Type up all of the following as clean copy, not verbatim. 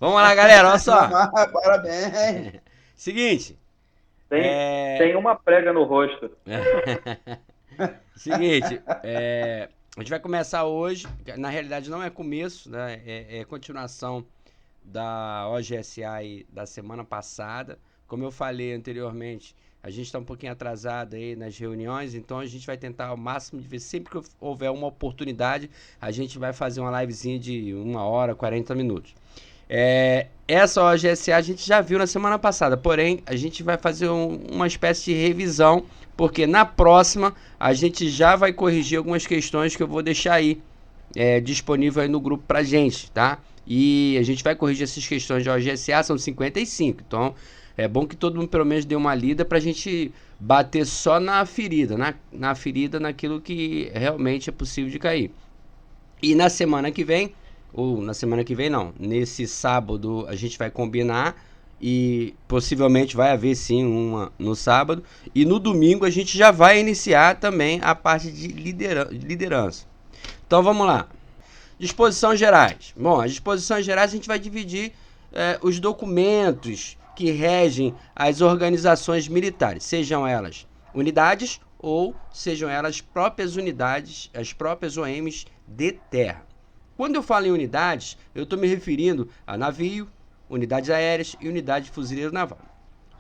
Vamos lá, galera, olha só. Parabéns. Seguinte, Tem uma prega no rosto. seguinte, a gente vai começar hoje, na realidade não é começo, né? É continuação da OGSA aí da semana passada. Como eu falei anteriormente, a gente está um pouquinho atrasado aí nas reuniões, então a gente vai tentar ao máximo de ver, sempre que houver uma oportunidade, a gente vai fazer uma livezinha de 1 hora, 40 minutos. Essa OGSA a gente já viu na semana passada, porém a gente vai fazer uma espécie de revisão, porque na próxima a gente já vai corrigir algumas questões que eu vou deixar aí disponível aí no grupo pra gente, tá? E a gente vai corrigir essas questões de OGSA, são 55, então é bom que todo mundo pelo menos dê uma lida pra gente bater só na ferida, na ferida, naquilo que realmente é possível de cair. E na semana que vem, ou na semana que vem não, nesse sábado a gente vai combinar e possivelmente vai haver sim uma no sábado. E no domingo a gente já vai iniciar também a parte de liderança. Então vamos lá. Disposições gerais. Bom, as disposições gerais a gente vai dividir os documentos que regem as organizações militares, sejam elas unidades ou sejam elas próprias unidades, as próprias OMs de terra. Quando eu falo em unidades, eu estou me referindo a navio, unidades aéreas e unidade de fuzileiro naval.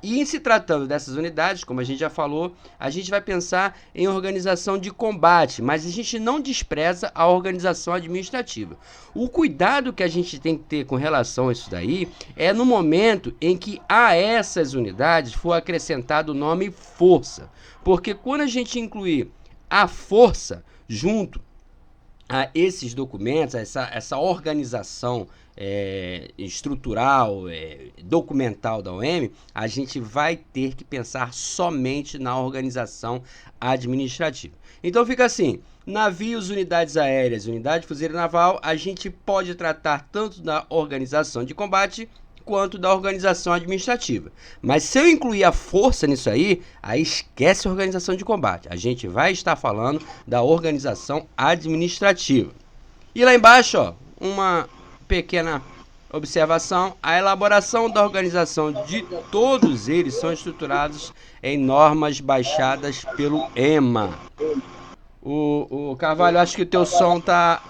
E em se tratando dessas unidades, como a gente já falou, a gente vai pensar em organização de combate, mas a gente não despreza a organização administrativa. O cuidado que a gente tem que ter com relação a isso daí é no momento em que a essas unidades for acrescentado o nome força. Porque quando a gente incluir a força junto a esses documentos, essa organização estrutural, documental da OM, a gente vai ter que pensar somente na organização administrativa. Então fica assim, navios, unidades aéreas, unidade de fuzileiro naval, a gente pode tratar tanto da organização de combate quanto da organização administrativa. Mas se eu incluir a força nisso aí esquece a organização de combate. A gente vai estar falando da organização administrativa. E lá embaixo, ó, uma pequena observação: a elaboração da organização de todos eles são estruturados em normas baixadas pelo EMA. O Carvalho, acho que o teu som tá...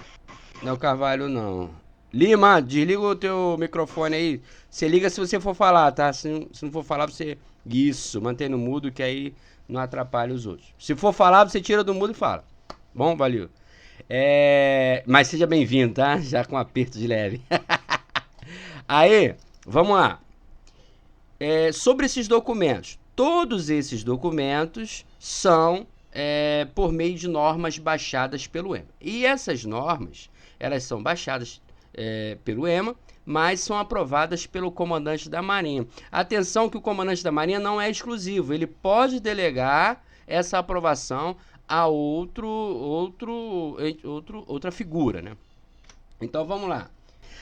Não é o Carvalho, não. Lima, desliga o teu microfone aí. Você liga se você for falar, tá? Se não for falar, você... Isso, mantém no mudo, que aí não atrapalha os outros. Se for falar, você tira do mudo e fala. Bom, valeu. Mas seja bem-vindo, tá? Já com aperto de leve. Aí, vamos lá. Sobre esses documentos. Todos esses documentos são por meio de normas baixadas pelo EMA. E essas normas, elas são baixadas pelo EMA, mas são aprovadas pelo comandante da Marinha. Atenção que o comandante da Marinha não é exclusivo, ele pode delegar essa aprovação a outra figura, né? Então vamos lá.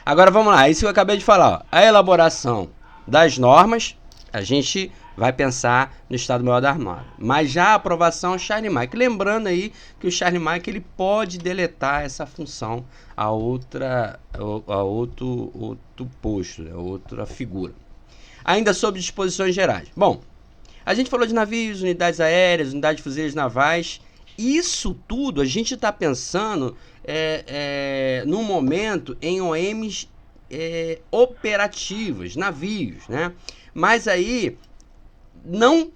Agora vamos lá, isso que eu acabei de falar, ó. A elaboração das normas, a gente vai pensar no Estado-Maior da Armada. Mas já a aprovação é o Charlie Mike. Lembrando aí que o Charlie Mike ele pode deletar essa função a outro posto, né? Outra figura. Ainda sobre disposições gerais. Bom, a gente falou de navios, unidades aéreas, unidades de fuzileiros navais. Isso tudo a gente está pensando num momento em OMs operativas, navios, né? Mas aí não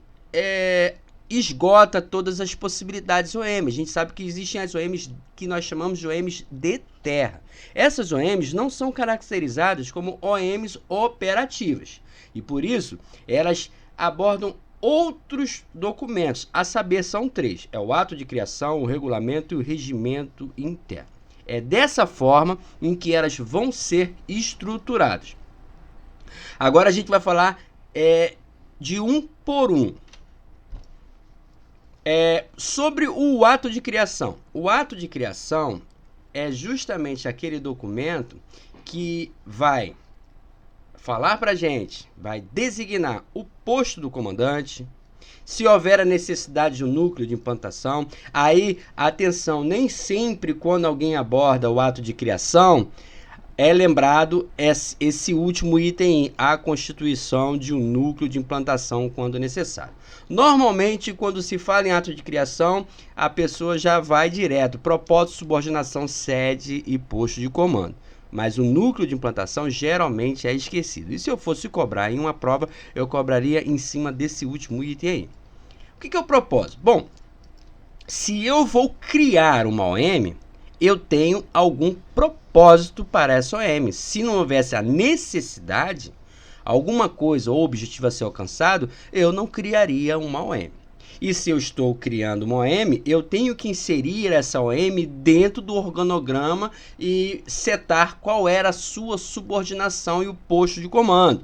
esgota todas as possibilidades OM. A gente sabe que existem as OMs que nós chamamos de OMs de terra. Essas OMs não são caracterizadas como OMs operativas. E por isso, elas abordam outros documentos, a saber, são 3. É o ato de criação, o regulamento e o regimento interno. É dessa forma em que elas vão ser estruturadas. Agora a gente vai falar de um por um. Sobre o ato de criação. O ato de criação é justamente aquele documento que vai falar para a gente, vai designar o posto do comandante, se houver a necessidade de um núcleo de implantação. Aí, atenção, nem sempre quando alguém aborda o ato de criação, é lembrado esse último item, a constituição de um núcleo de implantação quando necessário. Normalmente, quando se fala em ato de criação, a pessoa já vai direto, propósito, subordinação, sede e posto de comando. Mas o núcleo de implantação geralmente é esquecido. E se eu fosse cobrar em uma prova, eu cobraria em cima desse último item aí. O que é o propósito? Bom, se eu vou criar uma OM, eu tenho algum propósito para essa OM. Se não houvesse a necessidade, alguma coisa ou objetivo a ser alcançado, eu não criaria uma OM. E se eu estou criando uma OM, eu tenho que inserir essa OM dentro do organograma e setar qual era a sua subordinação e o posto de comando.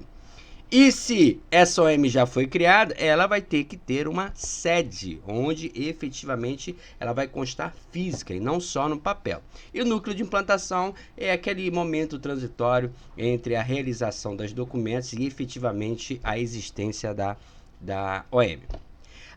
E se essa OM já foi criada, ela vai ter que ter uma sede, onde efetivamente ela vai constar física e não só no papel. E o núcleo de implantação é aquele momento transitório entre a realização dos documentos e efetivamente a existência da OM.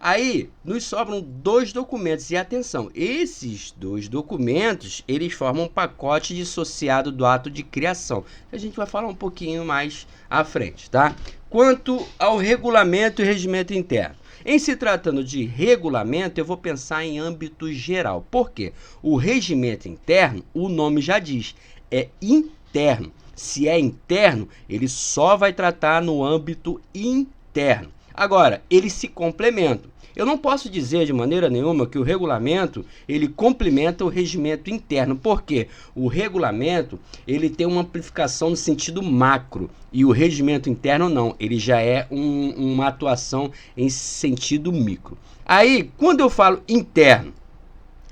Aí, nos sobram 2 documentos, e atenção, esses 2 documentos, eles formam um pacote dissociado do ato de criação, que a gente vai falar um pouquinho mais à frente, tá? Quanto ao regulamento e regimento interno. Em se tratando de regulamento, eu vou pensar em âmbito geral. Por quê? O regimento interno, o nome já diz, é interno. Se é interno, ele só vai tratar no âmbito interno. Agora, eles se complementam. Eu não posso dizer de maneira nenhuma que o regulamento ele complementa o regimento interno, porque o regulamento ele tem uma amplificação no sentido macro e o regimento interno não, ele já é uma atuação em sentido micro. Aí, quando eu falo interno,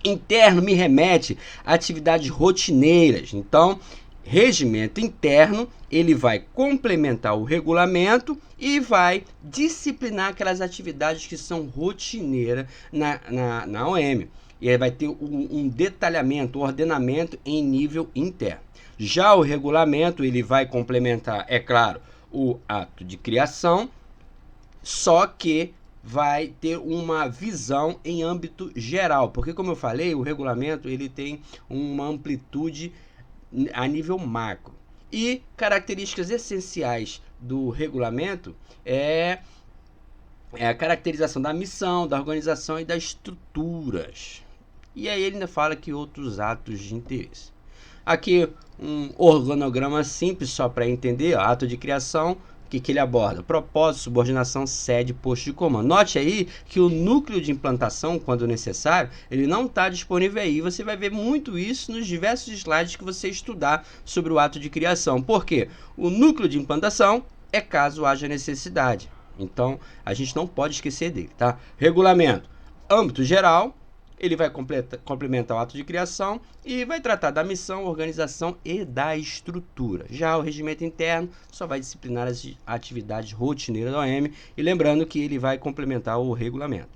interno me remete a atividades rotineiras, então regimento interno, ele vai complementar o regulamento e vai disciplinar aquelas atividades que são rotineiras na OM. E aí vai ter um detalhamento, um ordenamento em nível interno. Já o regulamento, ele vai complementar, é claro, o ato de criação, só que vai ter uma visão em âmbito geral. Porque, como eu falei, o regulamento ele tem uma amplitude a nível macro. E características essenciais do regulamento é a caracterização da missão, da organização e das estruturas. E aí ele ainda fala que outros atos de interesse. Aqui um organograma simples só para entender, ó, ato de criação. O que ele aborda? Propósito, subordinação, sede, posto de comando. Note aí que o núcleo de implantação, quando necessário, ele não está disponível aí. Você vai ver muito isso nos diversos slides que você estudar sobre o ato de criação. Por quê? O núcleo de implantação é caso haja necessidade. Então, a gente não pode esquecer dele, tá? Regulamento, âmbito geral. Ele vai complementar o ato de criação e vai tratar da missão, organização e da estrutura. Já o regimento interno só vai disciplinar as atividades rotineiras da OM e lembrando que ele vai complementar o regulamento.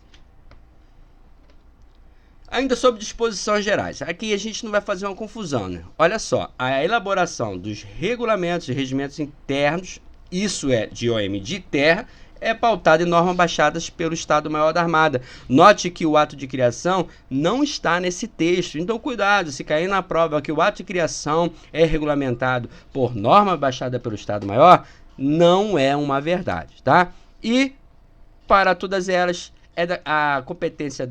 Ainda sobre disposições gerais, aqui a gente não vai fazer uma confusão, né? Olha só, a elaboração dos regulamentos e regimentos internos, isso é de OM de terra, é pautada em normas baixadas pelo Estado-Maior da Armada. Note que o ato de criação não está nesse texto. Então, cuidado, se cair na prova que o ato de criação é regulamentado por norma baixada pelo Estado-Maior, não é uma verdade, tá? E, para todas elas, a competência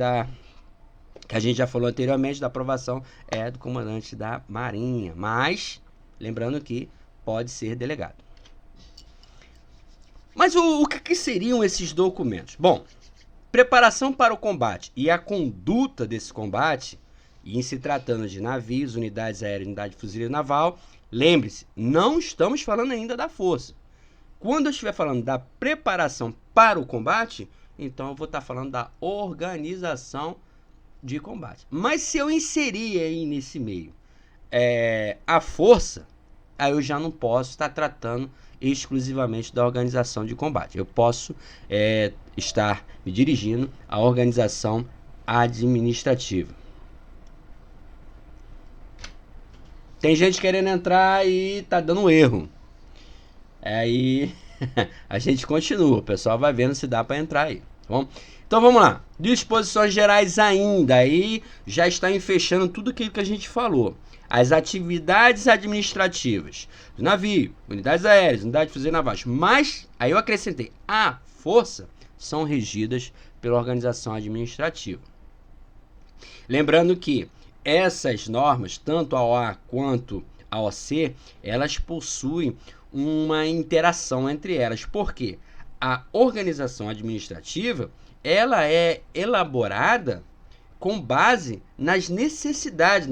que a gente já falou anteriormente, da aprovação, é do comandante da Marinha. Mas, lembrando que pode ser delegado. Mas o que seriam esses documentos? Bom, preparação para o combate e a conduta desse combate, e em se tratando de navios, unidades aéreas, unidade de fuzileiro naval, lembre-se, não estamos falando ainda da força. Quando eu estiver falando da preparação para o combate, então eu vou estar falando da organização de combate. Mas se eu inserir aí nesse meio a força, aí eu já não posso estar tratando exclusivamente da organização de combate. Eu posso estar me dirigindo à organização administrativa. Tem gente querendo entrar e tá dando erro. Aí a gente continua, o pessoal vai vendo se dá para entrar aí, tá bom? Então vamos lá, disposições gerais ainda, aí já está fechando tudo aquilo que a gente falou. as atividades administrativas do navio, unidades aéreas, unidades de fuzil navais, mas aí eu acrescentei a força, são regidas pela organização administrativa. Lembrando que essas normas, tanto a OA quanto a OC, elas possuem uma interação entre elas. Por quê? A organização administrativa, ela é elaborada com base nas necessidades,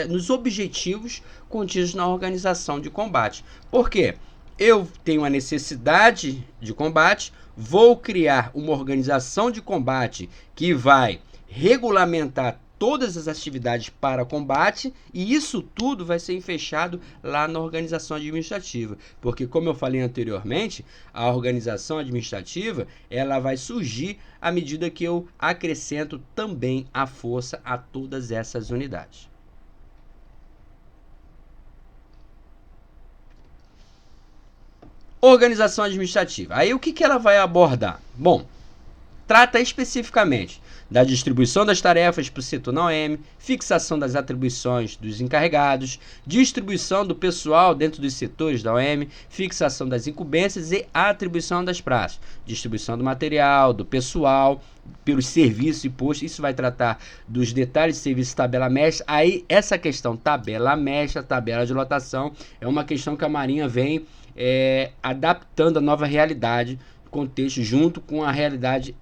nos objetivos contidos na organização de combate. Por quê? Eu tenho a necessidade de combate, vou criar uma organização de combate que vai regulamentar todas as atividades para combate, e isso tudo vai ser fechado lá na organização administrativa, porque, como eu falei anteriormente, a organização administrativa ela vai surgir à medida que eu acrescento também a força a todas essas unidades. Organização administrativa. Aí o que ela vai abordar? Bom, trata especificamente da distribuição das tarefas para o setor na OM, fixação das atribuições dos encarregados, distribuição do pessoal dentro dos setores da OM, fixação das incumbências e atribuição das praças, distribuição do material, do pessoal, pelos serviços e postos. Isso vai tratar dos detalhes de serviço tabela mestra. Aí essa questão tabela mestra, tabela de lotação, é uma questão que a Marinha vem adaptando a nova realidade, contexto junto com a realidade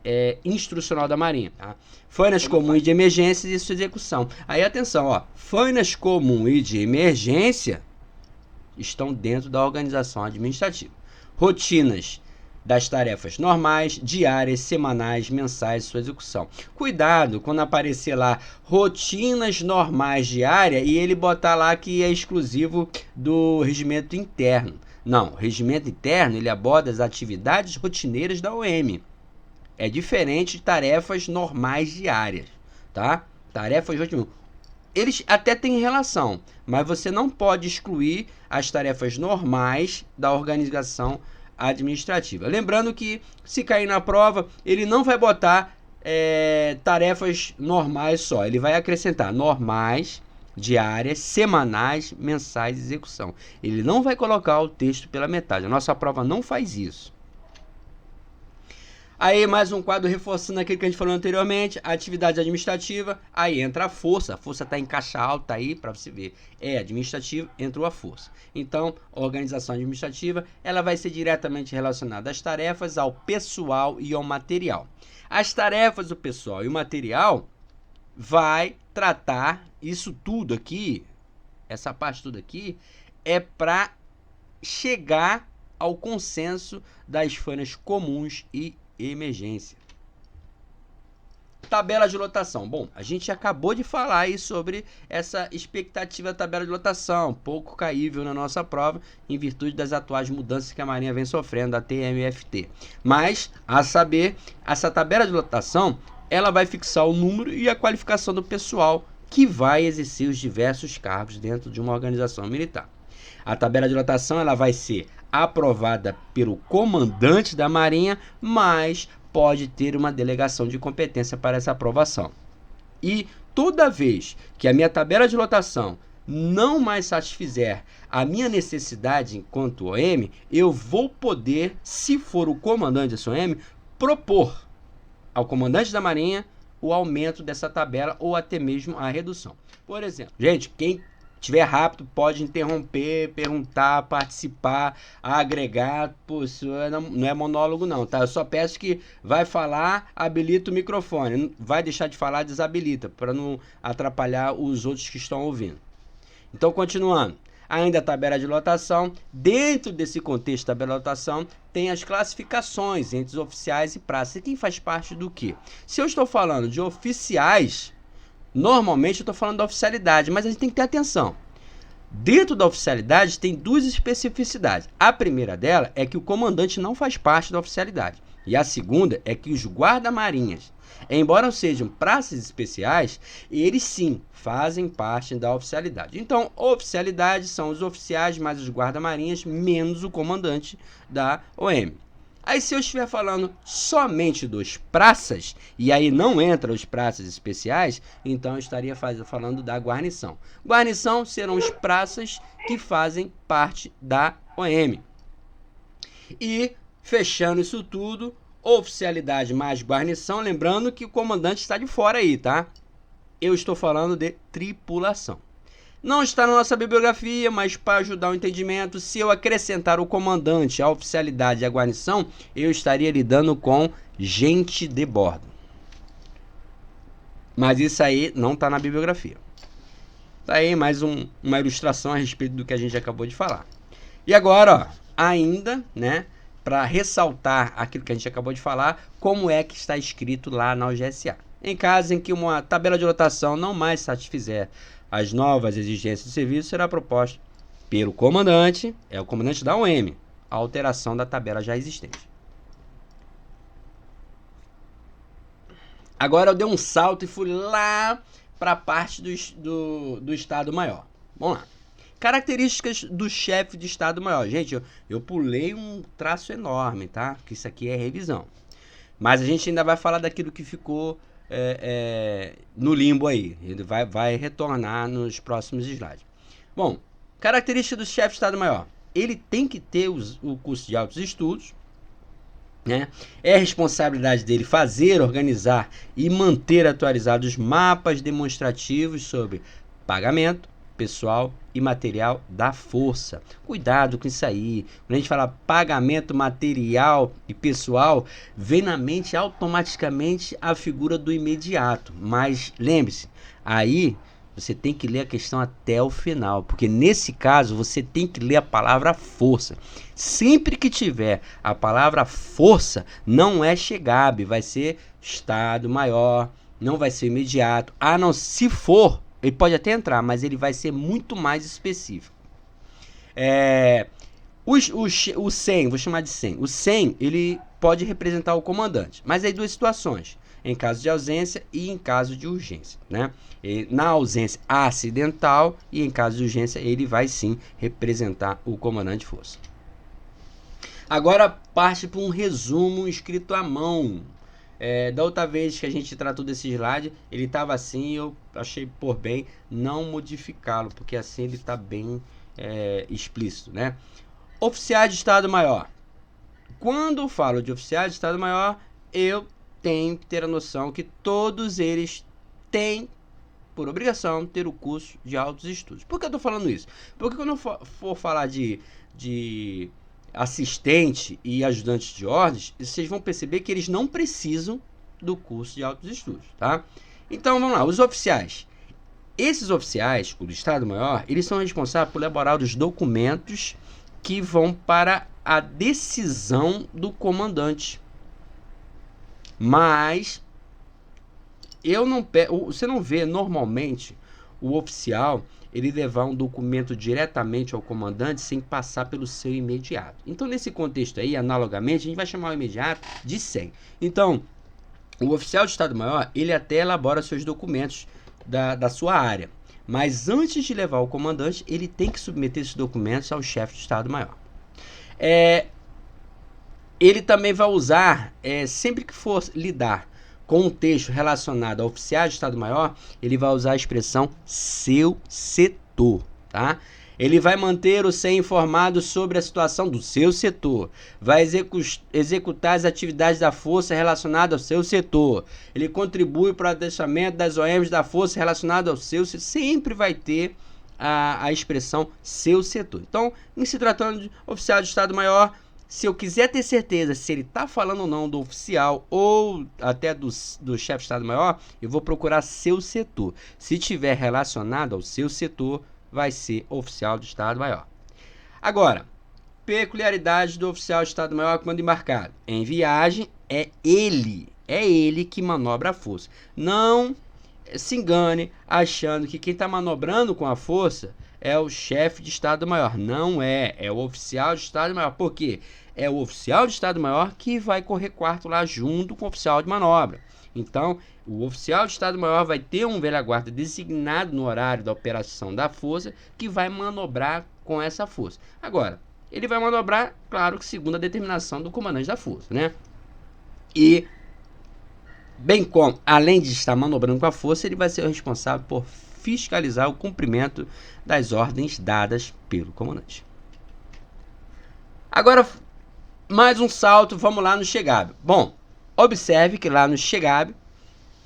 instrucional da Marinha. Tá? Fainas comuns de emergência e sua execução. Aí atenção, ó, fainas comum e de emergência estão dentro da organização administrativa. Rotinas das tarefas normais, diárias, semanais, mensais e sua execução. Cuidado quando aparecer lá rotinas normais diárias e ele botar lá que é exclusivo do regimento interno. Não, o regimento interno ele aborda as atividades rotineiras da OM. É diferente de tarefas normais diárias, tá? Tarefas rotineiras. Eles até têm relação, mas você não pode excluir as tarefas normais da organização administrativa. Lembrando que se cair na prova, ele não vai botar tarefas normais só. Ele vai acrescentar normais, diárias, semanais, mensais e execução. Ele não vai colocar o texto pela metade. A nossa prova não faz isso. Aí mais um quadro reforçando aquilo que a gente falou anteriormente, a atividade administrativa, aí entra a força está em caixa alta aí para você ver, administrativo, entrou a força. Então, a organização administrativa, ela vai ser diretamente relacionada às tarefas, ao pessoal e ao material. As tarefas, o pessoal e o material vai tratar isso tudo aqui, essa parte tudo aqui, é para chegar ao consenso das fainas comuns e emergência. Tabela de lotação. Bom, a gente acabou de falar aí sobre essa expectativa da tabela de lotação, pouco caível na nossa prova, em virtude das atuais mudanças que a Marinha vem sofrendo, da TMFT. Mas, a saber, essa tabela de lotação, ela vai fixar o número e a qualificação do pessoal que vai exercer os diversos cargos dentro de uma organização militar. A tabela de lotação ela vai ser aprovada pelo comandante da Marinha, mas pode ter uma delegação de competência para essa aprovação. E toda vez que a minha tabela de lotação não mais satisfizer a minha necessidade enquanto OM, eu vou poder, se for o comandante dessa OM, propor ao comandante da Marinha o aumento dessa tabela ou até mesmo a redução. Por exemplo, gente, quem tiver rápido pode interromper, perguntar, participar, agregar. Pô, isso não é monólogo não, tá? Eu só peço que vai falar, habilita o microfone. Vai deixar de falar, desabilita, para não atrapalhar os outros que estão ouvindo. Então, continuando. Ainda a tabela de lotação. Dentro desse contexto da tabela de lotação, tem as classificações entre os oficiais e praças. E quem faz parte do quê? Se eu estou falando de oficiais, normalmente eu estou falando da oficialidade, mas a gente tem que ter atenção. Dentro da oficialidade tem duas especificidades. A primeira dela é que o comandante não faz parte da oficialidade. E a segunda é que os guarda-marinhas, embora sejam praças especiais, eles sim fazem parte da oficialidade. Então, oficialidade são os oficiais mais os guarda-marinhas, menos o comandante da OM. Aí se eu estiver falando somente dos praças, e aí não entra os praças especiais, então eu estaria falando da guarnição. Guarnição serão os praças que fazem parte da OM. E fechando isso tudo, oficialidade mais guarnição, lembrando que o comandante está de fora aí, tá? Eu estou falando de tripulação. Não está na nossa bibliografia, mas para ajudar o entendimento, se eu acrescentar o comandante, a oficialidade e a guarnição, eu estaria lidando com gente de bordo. Mas isso aí não está na bibliografia. Tá aí mais uma ilustração a respeito do que a gente acabou de falar. E agora, ó, ainda, né, para ressaltar aquilo que a gente acabou de falar, como é que está escrito lá na OGSA. Em caso em que uma tabela de lotação não mais satisfizer as novas exigências de serviço, será proposta pelo comandante, é o comandante da OM, a alteração da tabela já existente. Agora eu dei um salto e fui lá para a parte do Estado-Maior. Vamos lá. Características do chefe de Estado-Maior. Gente, eu pulei um traço enorme, tá? Porque isso aqui é revisão. Mas a gente ainda vai falar daquilo que ficou no limbo aí. Ele vai retornar nos próximos slides. Bom, característica do chefe de Estado-Maior. Ele tem que ter o curso de altos estudos, né? É responsabilidade dele fazer, organizar e manter atualizados os mapas demonstrativos sobre pagamento, pessoal e material da força. Cuidado com isso aí. Quando a gente fala pagamento, material e pessoal, vem na mente automaticamente a figura do imediato. Mas lembre-se, aí você tem que ler a questão até o final, porque nesse caso você tem que ler a palavra força. Sempre que tiver a palavra força, não é Chegab, vai ser Estado Maior, não vai ser imediato, a não se for. Ele pode até entrar, mas ele vai ser muito mais específico. O 100, vou chamar de 100. O 100, ele pode representar o comandante. Mas aí duas situações. Em caso de ausência e em caso de urgência, né? Na ausência acidental e em caso de urgência, ele vai sim representar o comandante de força. Agora parte para um resumo escrito à mão. Da outra vez que a gente tratou desse slide, ele estava assim, eu achei por bem não modificá-lo, porque assim ele está bem explícito, né? Oficiais de Estado-Maior. Quando eu falo de oficiais de Estado-Maior, eu tenho que ter a noção que todos eles têm, por obrigação, ter o curso de altos estudos. Por que eu estou falando isso? Porque quando eu for falar de assistente e ajudante de ordens, vocês vão perceber que eles não precisam do curso de altos estudos, tá? Então, vamos lá, os oficiais. Esses oficiais, o do Estado-Maior, eles são responsáveis por elaborar os documentos que vão para a decisão do comandante. Mas você não vê normalmente o oficial ele levar um documento diretamente ao comandante sem passar pelo seu imediato. Então, nesse contexto aí, analogamente, a gente vai chamar o imediato de 100. Então, o oficial de Estado-Maior, ele até elabora seus documentos da sua área. Mas antes de levar ao comandante, ele tem que submeter esses documentos ao chefe de Estado-Maior. Ele também vai usar, sempre que for lidar com um texto relacionado a oficiais de Estado-Maior, ele vai usar a expressão seu setor, tá? Ele vai manter o SEM informado sobre a situação do seu setor, vai executar as atividades da força relacionadas ao seu setor, ele contribui para o adestramento das OMs da força relacionada ao seu setor, sempre vai ter a expressão seu setor. Então, em se tratando de oficial de Estado-Maior, se eu quiser ter certeza se ele está falando ou não do oficial ou até do chefe de Estado-Maior, eu vou procurar seu setor. Se tiver relacionado ao seu setor, vai ser oficial de Estado-Maior. Agora, peculiaridade do oficial de Estado-Maior quando embarcado. Em viagem, é ele que manobra a força. Não se engane achando que quem está manobrando com a força é o chefe de Estado-Maior. Não é o oficial de Estado-Maior. Por quê? É o oficial de Estado-Maior que vai correr quarto lá junto com o oficial de manobra. Então, o oficial de Estado-Maior vai ter um velha-guarda designado no horário da operação da força que vai manobrar com essa força. Agora, ele vai manobrar, claro, que segundo a determinação do comandante da força, né? E, bem como, além de estar manobrando com a força, ele vai ser o responsável por fiscalizar o cumprimento das ordens dadas pelo comandante. Agora, mais um salto, vamos lá no Chegab. Bom, observe que lá no Chegab,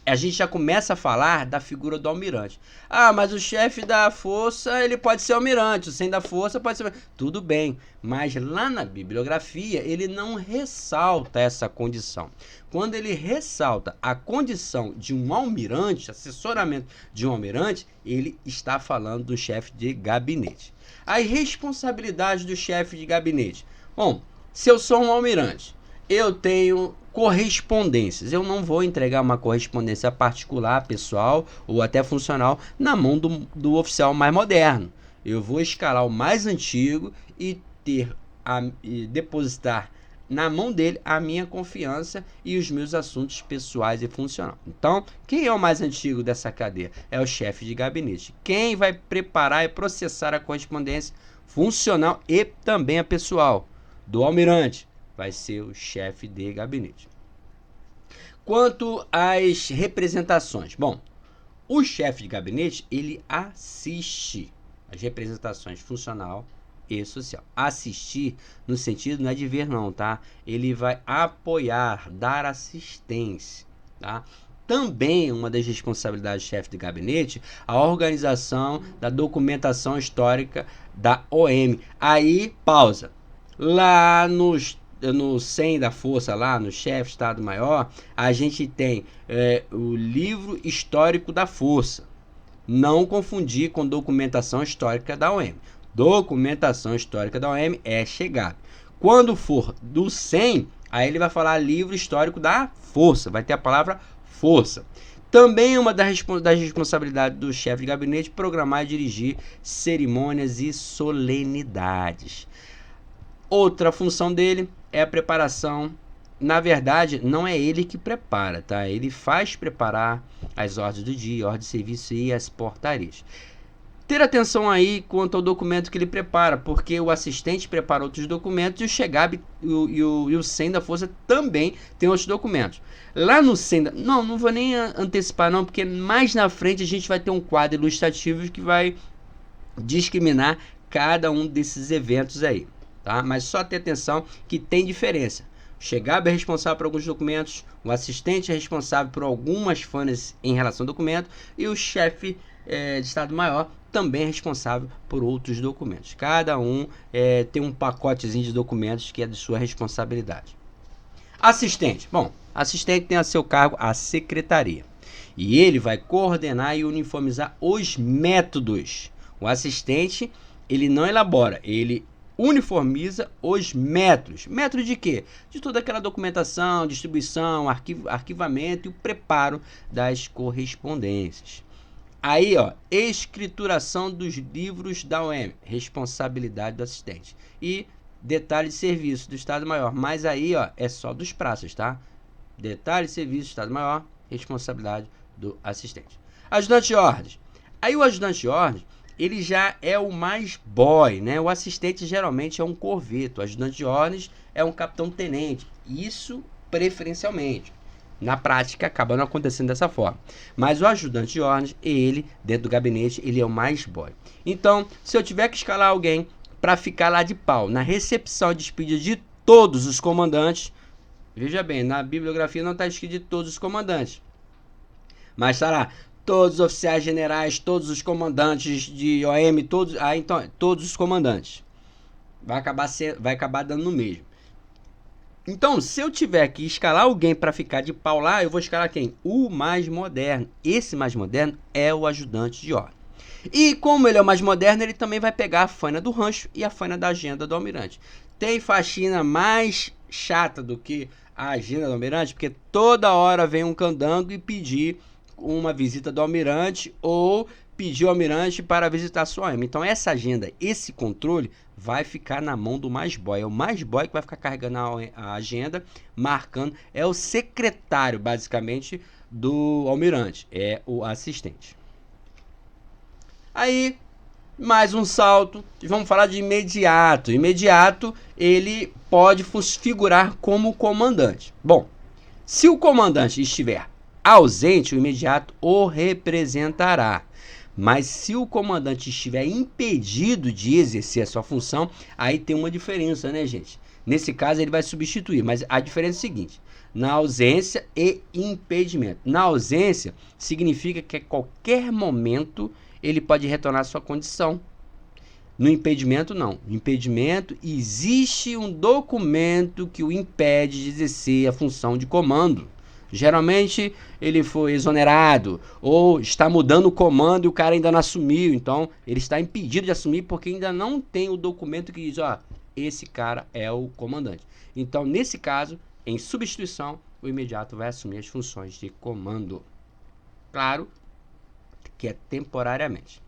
a gente já começa a falar da figura do almirante. Ah, mas o chefe da força, ele pode ser almirante, o sem da força pode ser... Tudo bem, mas lá na bibliografia, ele não ressalta essa condição. Quando ele ressalta a condição de um almirante, assessoramento de um almirante, ele está falando do chefe de gabinete. A responsabilidade do chefe de gabinete. Bom, se eu sou um almirante, eu tenho correspondências. Eu não vou entregar uma correspondência particular, pessoal ou até funcional na mão do oficial mais moderno. Eu vou escalar o mais antigo e depositar na mão dele a minha confiança e os meus assuntos pessoais e funcionais. Então, quem é o mais antigo dessa cadeia? É o chefe de gabinete. Quem vai preparar e processar a correspondência funcional e também a pessoal do almirante? Vai ser o chefe de gabinete. Quanto às representações, bom, o chefe de gabinete, ele assiste as representações funcional e social. Assistir no sentido não é de ver não, tá? Ele vai apoiar, dar assistência, tá? Também uma das responsabilidades do chefe de gabinete, a organização da documentação histórica da OM. Aí, pausa. Lá no 100 da força, lá no chefe Estado-Maior, a gente tem o livro histórico da força. Não confundir com documentação histórica da OM. Documentação histórica da OM é Chegab. Quando for do 100, aí ele vai falar livro histórico da força. Vai ter a palavra força. Também uma das responsabilidades do chefe de gabinete programar e dirigir cerimônias e solenidades. Outra função dele é a preparação. Na verdade, não é ele que prepara, tá? Ele faz preparar as ordens do dia, ordem de serviço e as portarias. Ter atenção aí quanto ao documento que ele prepara, porque o assistente prepara outros documentos e o Chegab e o 100 da força também tem outros documentos. Lá no 100 não vou nem antecipar não, porque mais na frente a gente vai ter um quadro ilustrativo que vai discriminar cada um desses eventos aí. Tá? Mas só ter atenção que tem diferença. O Chegab é responsável por alguns documentos, o assistente é responsável por algumas folhas em relação ao documento e o chefe de Estado-Maior também é responsável por outros documentos. Cada um tem um pacotezinho de documentos que é de sua responsabilidade. Assistente. Bom, assistente tem a seu cargo a secretaria. E ele vai coordenar e uniformizar os métodos. O assistente, ele não elabora, ele uniformiza os métodos. Método de quê? De toda aquela documentação, distribuição, arquivamento e o preparo das correspondências. Aí, ó, escrituração dos livros da OM, responsabilidade do assistente. E detalhe de serviço do Estado-Maior, mas aí, ó, é só dos praças, tá? Detalhe de serviço do Estado-Maior, responsabilidade do assistente. Ajudante de ordens. Aí o ajudante de ordens, ele já é o mais boy, né? O assistente geralmente é um corveto, o ajudante de ordens é um capitão-tenente. Isso preferencialmente. Na prática, acaba não acontecendo dessa forma. Mas o ajudante de ordens, ele, dentro do gabinete, ele é o mais boy. Então, se eu tiver que escalar alguém para ficar lá de pau, na recepção e despedida de todos os comandantes, veja bem, na bibliografia não está escrito de todos os comandantes. Mas está lá, todos os oficiais generais, todos os comandantes de OM, todos, então, todos os comandantes. Vai acabar dando no mesmo. Então, se eu tiver que escalar alguém para ficar de pau lá, eu vou escalar quem? O mais moderno. Esse mais moderno é o ajudante de ordem. E como ele é o mais moderno, ele também vai pegar a faina do rancho e a faina da agenda do almirante. Tem faxina mais chata do que a agenda do almirante, porque toda hora vem um candango e pedir uma visita do almirante ou pedir o almirante para visitar sua OM. Então essa agenda, esse controle vai ficar na mão do mais boy. É o mais boy que vai ficar carregando a agenda, marcando. É o secretário, basicamente, do almirante. É o assistente. Aí, Mais um salto e vamos falar de imediato. Imediato, ele pode figurar como comandante. Bom, se o comandante estiver ausente, o imediato o representará. Mas se o comandante estiver impedido de exercer a sua função, aí tem uma diferença, né, gente? Nesse caso, ele vai substituir, mas a diferença é a seguinte: na ausência e impedimento. Na ausência, significa que a qualquer momento ele pode retornar à sua condição. No impedimento, não. No impedimento, existe um documento que o impede de exercer a função de comando. Geralmente, ele foi exonerado ou está mudando o comando e o cara ainda não assumiu. Então, ele está impedido de assumir porque ainda não tem o documento que diz, ó, esse cara é o comandante. Então, nesse caso, em substituição, o imediato vai assumir as funções de comando. Claro que é temporariamente.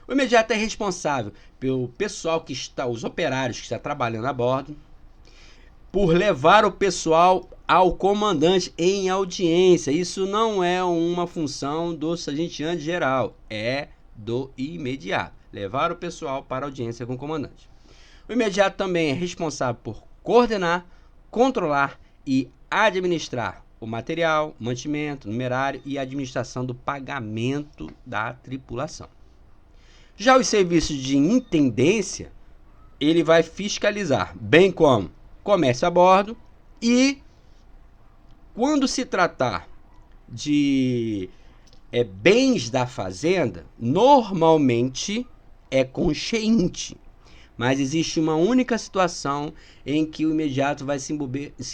O imediato é responsável pelo pessoal que está, os operários que estão trabalhando a bordo, por levar o pessoal ao comandante em audiência. Isso não é uma função do sargenteante geral, é do imediato. Levar o pessoal para a audiência com o comandante. O imediato também é responsável por coordenar, controlar e administrar o material, mantimento, numerário e administração do pagamento da tripulação. Já os serviços de intendência, ele vai fiscalizar, bem como comércio a bordo e, quando se tratar de bens da fazenda, normalmente é com cheinte. Mas existe uma única situação em que o imediato vai se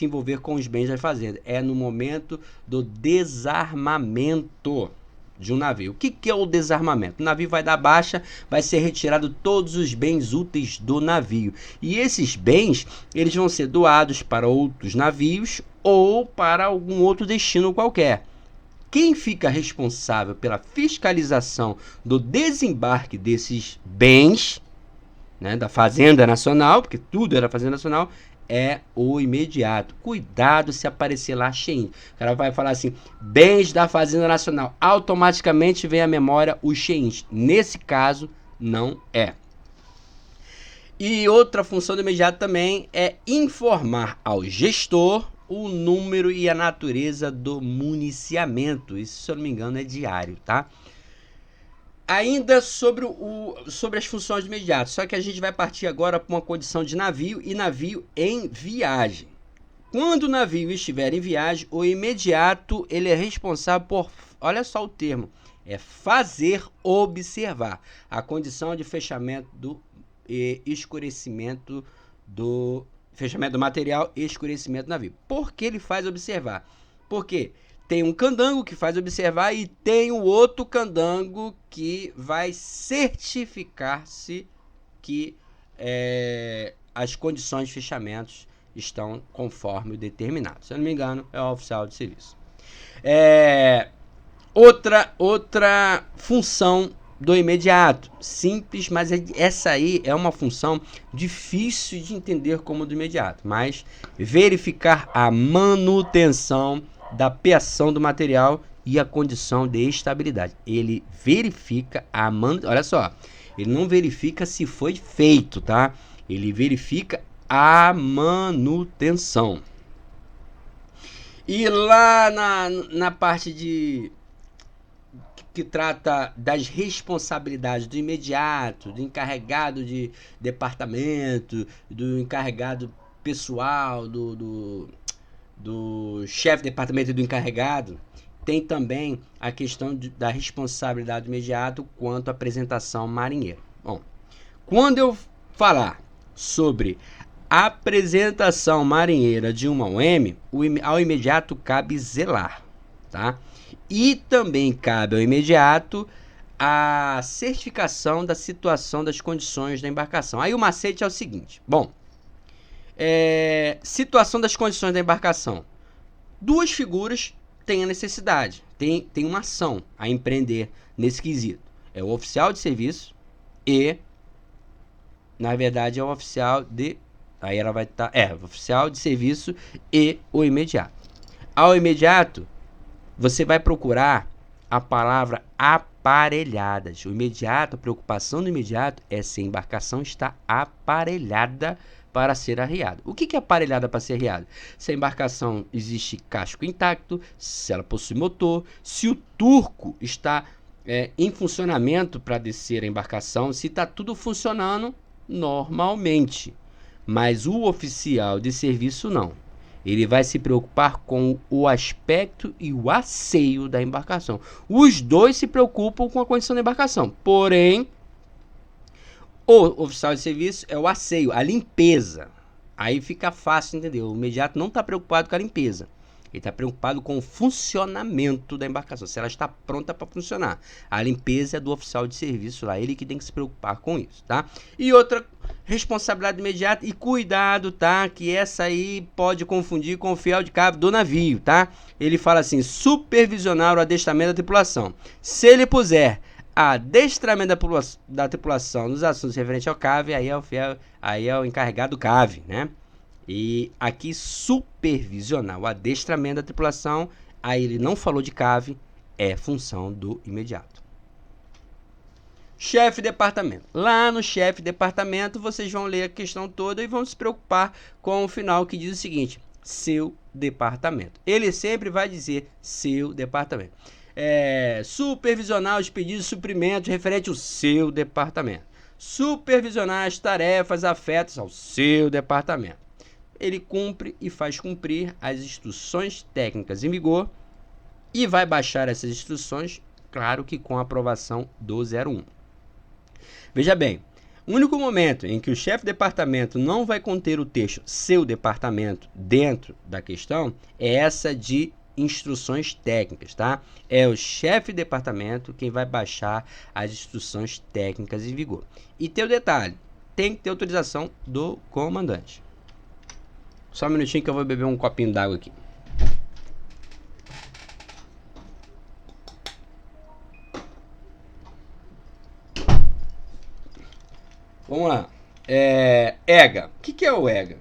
envolver com os bens da fazenda. É no momento do desarmamento de um navio. O que é o desarmamento? O navio vai dar baixa, vai ser retirado todos os bens úteis do navio. E esses bens, eles vão ser doados para outros navios ou para algum outro destino qualquer. Quem fica responsável pela fiscalização do desembarque desses bens, né, da Fazenda Nacional, porque tudo era Fazenda Nacional, é o imediato. Cuidado se aparecer lá cheinho. O cara vai falar assim, bens da Fazenda Nacional. Automaticamente vem à memória os cheinhos. Nesse caso, não é. E outra função do imediato também é informar ao gestor o número e a natureza do municiamento. Isso, se eu não me engano, é diário, tá? Ainda sobre as funções do imediato, só que a gente vai partir agora para uma condição de navio e navio em viagem. Quando o navio estiver em viagem, o imediato ele é responsável por, olha só o termo, é fazer observar a condição de fechamento e escurecimento do fechamento do material e escurecimento do navio. Por que ele faz observar? Porque tem um candango que faz observar e tem o outro candango que vai certificar-se que as condições de fechamentos estão conforme o determinado. Se eu não me engano, é o oficial de serviço. Outra função do imediato, simples, mas essa aí é uma função difícil de entender como do imediato, mas verificar a manutenção da peação do material e a condição de estabilidade. Ele verifica a manutenção. Olha só, ele não verifica se foi feito, tá? Ele verifica a manutenção. E lá na parte que trata das responsabilidades do imediato, do encarregado de departamento, do encarregado pessoal, do chefe de departamento e do encarregado, tem também a questão da responsabilidade do imediato quanto à apresentação marinheira. Bom, quando eu falar sobre apresentação marinheira de uma OM, ao imediato cabe zelar, tá? E também cabe ao imediato a certificação da situação das condições da embarcação. Aí o macete é o seguinte, bom, situação das condições da embarcação. Duas figuras têm a necessidade, tem uma ação a empreender nesse quesito. É o oficial de serviço e, na verdade, é o oficial de... Aí ela vai estar... o oficial de serviço e o imediato. Ao imediato, você vai procurar a palavra aparelhadas. O imediato, a preocupação do imediato é se a embarcação está aparelhada para ser arriada. O que é aparelhada para ser arriada? Se a embarcação existe casco intacto, se ela possui motor, se o turco está em funcionamento para descer a embarcação, se está tudo funcionando normalmente. Mas o oficial de serviço não. Ele vai se preocupar com o aspecto e o asseio da embarcação. Os dois se preocupam com a condição da embarcação. Porém, o oficial de serviço é o asseio, a limpeza. Aí fica fácil entender. O imediato não está preocupado com a limpeza. Ele está preocupado com o funcionamento da embarcação, se ela está pronta para funcionar. A limpeza é do oficial de serviço lá, ele que tem que se preocupar com isso, tá? E outra responsabilidade imediata, e cuidado, tá? Que essa aí pode confundir com o fiel de cabo do navio, tá? Ele fala assim, supervisionar o adestramento da tripulação. Se ele puser adestramento da tripulação nos assuntos referentes ao CAV, aí é o encarregado do CAV, né? E aqui supervisionar o adestramento da tripulação, aí ele não falou de CAV, é função do imediato. Chefe de departamento. Lá no chefe de departamento vocês vão ler a questão toda e vão se preocupar com o final que diz o seguinte, seu departamento. Ele sempre vai dizer seu departamento. Supervisionar os pedidos de suprimentos referente ao seu departamento. Supervisionar as tarefas afetas ao seu departamento. Ele cumpre e faz cumprir as instruções técnicas em vigor e vai baixar essas instruções, claro que com a aprovação do 01. Veja bem, o único momento em que o chefe de departamento não vai conter o texto seu departamento dentro da questão é essa de instruções técnicas, tá? É o chefe de departamento quem vai baixar as instruções técnicas em vigor. E tem o detalhe, tem que ter autorização do comandante. Só um minutinho que eu vou beber um copinho d'água aqui. Vamos lá. EGA. O que é o EGA?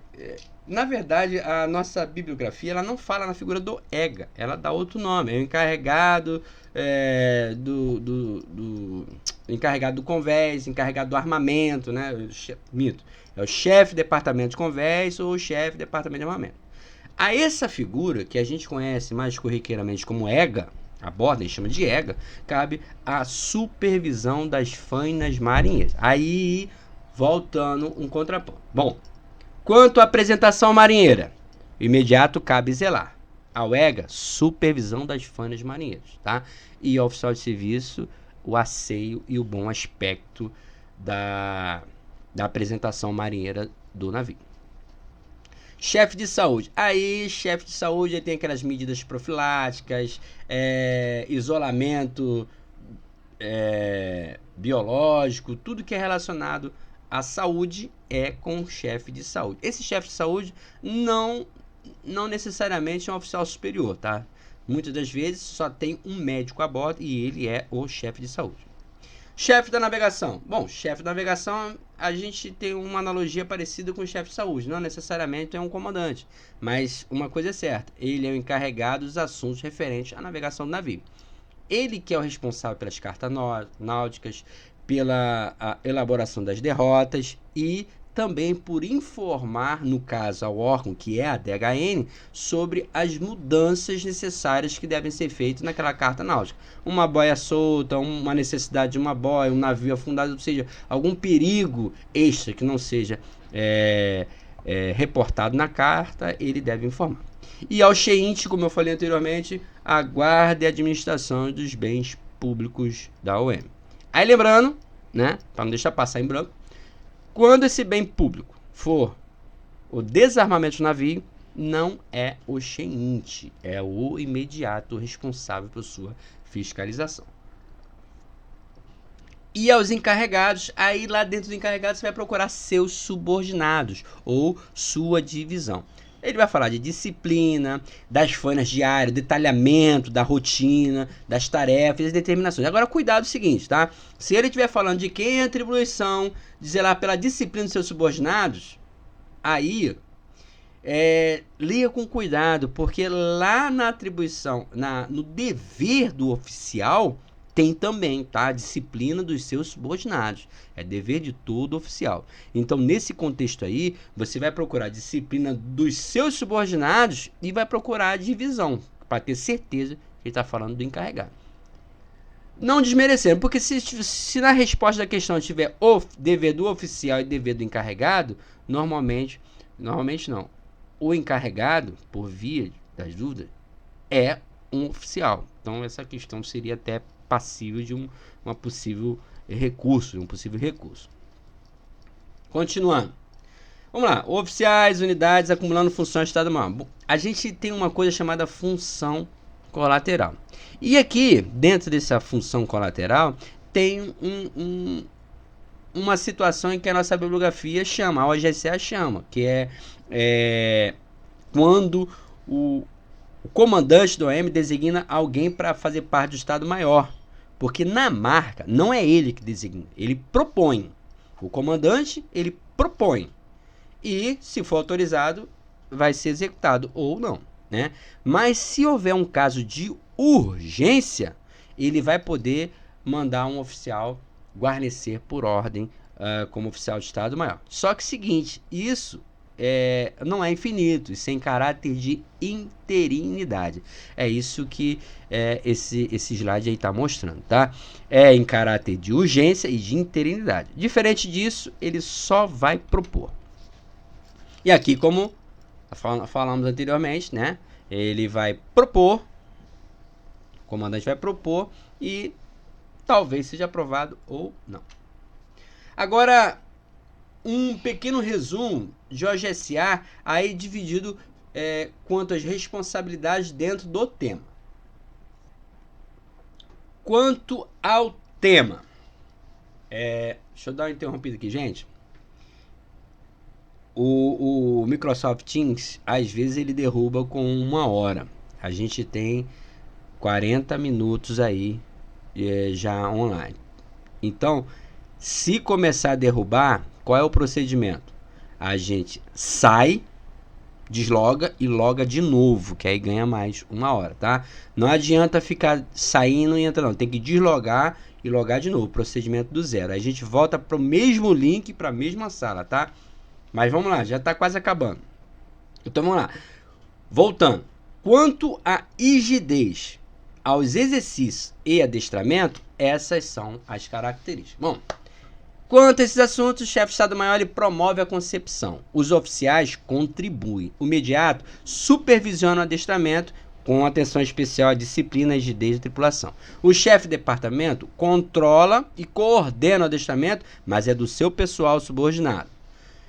Na verdade, a nossa bibliografia ela não fala na figura do EGA. Ela dá outro nome. É o encarregado encarregado do convés, encarregado do armamento, né? Mito. É o chefe de departamento de convés ou o chefe de departamento de armamento. A essa figura, que a gente conhece mais corriqueiramente como EGA, a borda, a gente chama de EGA, cabe a supervisão das fainas marinheiras. Aí, voltando um contraponto. Bom, quanto à apresentação marinheira, o imediato cabe zelar. Ao EGA, supervisão das fainas marinheiras, tá? E ao oficial de serviço, o asseio e o bom aspecto da apresentação marinheira do navio. Chefe de saúde. Aí, chefe de saúde tem aquelas medidas profiláticas, isolamento biológico, tudo que é relacionado à saúde é com o chefe de saúde. Esse chefe de saúde não necessariamente é um oficial superior, tá? Muitas das vezes só tem um médico a bordo e ele é o chefe de saúde. Chefe da navegação. Bom, chefe da navegação, a gente tem uma analogia parecida com o chefe de saúde. Não necessariamente é um comandante, mas uma coisa é certa, ele é o encarregado dos assuntos referentes à navegação do navio. Ele que é o responsável pelas cartas náuticas, pela elaboração das derrotas e também por informar, no caso ao órgão, que é a DHN, sobre as mudanças necessárias que devem ser feitas naquela carta náutica. Uma boia solta, uma necessidade de uma boia, um navio afundado, ou seja, algum perigo extra que não seja reportado na carta, ele deve informar. E ao XEINT, como eu falei anteriormente, a guarda e administração dos bens públicos da OM. Aí lembrando, né, para não deixar passar em branco, quando esse bem público for o desarmamento do navio, não é o XEINT, é o imediato responsável por sua fiscalização. E aos encarregados, aí lá dentro do encarregado você vai procurar seus subordinados ou sua divisão. Ele vai falar de disciplina, das fainas diárias, detalhamento da rotina, das tarefas e das determinações. Agora, cuidado é o seguinte, tá? Se ele estiver falando de quem é a atribuição de zelar pela disciplina dos seus subordinados, aí leia com cuidado, porque lá na atribuição, no dever do oficial, tem também, tá? A disciplina dos seus subordinados. É dever de todo oficial. Então, nesse contexto aí, você vai procurar a disciplina dos seus subordinados e vai procurar a divisão, para ter certeza que ele está falando do encarregado. Não desmerecendo, porque se na resposta da questão tiver o dever do oficial e dever do encarregado, normalmente não. O encarregado, por via das dúvidas, é um oficial. Então, essa questão seria até passível de um possível recurso. Continuando. Vamos lá. Oficiais, unidades, acumulando funções de Estado Maior. A gente tem uma coisa chamada função colateral. E aqui, dentro dessa função colateral, tem uma situação em que a nossa bibliografia chama, a OGSA chama, que é quando o comandante do OM designa alguém para fazer parte do Estado Maior. Porque na marca, não é ele que designa, ele propõe. O comandante, ele propõe. E, se for autorizado, vai ser executado ou não, né? Mas se houver um caso de urgência, ele vai poder mandar um oficial guarnecer por ordem como oficial de Estado Maior. Só que seguinte, isso não é infinito, isso é em caráter de interinidade. É isso que esse slide aí está mostrando, tá? É em caráter de urgência e de interinidade. Diferente disso, ele só vai propor. E aqui, como falamos anteriormente, né? Ele vai propor, o comandante vai propor e talvez seja aprovado ou não. Agora, um pequeno resumo de OGSA aí dividido quanto às responsabilidades dentro do tema. Quanto ao tema, deixa eu dar uma interrompida aqui, gente. O Microsoft Teams, às vezes, ele derruba com 1 hora. A gente tem 40 minutos aí já online. Então, se começar a derrubar, qual é o procedimento? A gente sai, desloga e loga de novo, que aí ganha mais 1 hora, tá? Não adianta ficar saindo e entrando, não. Tem que deslogar e logar de novo, procedimento do zero. Aí a gente volta para o mesmo link, para a mesma sala, tá? Mas vamos lá, já está quase acabando. Então vamos lá. Voltando. Quanto a rigidez, aos exercícios e adestramento, essas são as características. Bom, quanto a esses assuntos, o chefe de Estado-Maior ele promove a concepção. Os oficiais contribuem. O imediato supervisiona o adestramento com atenção especial à disciplina e rigidez da tripulação. O chefe de departamento controla e coordena o adestramento, mas é do seu pessoal subordinado.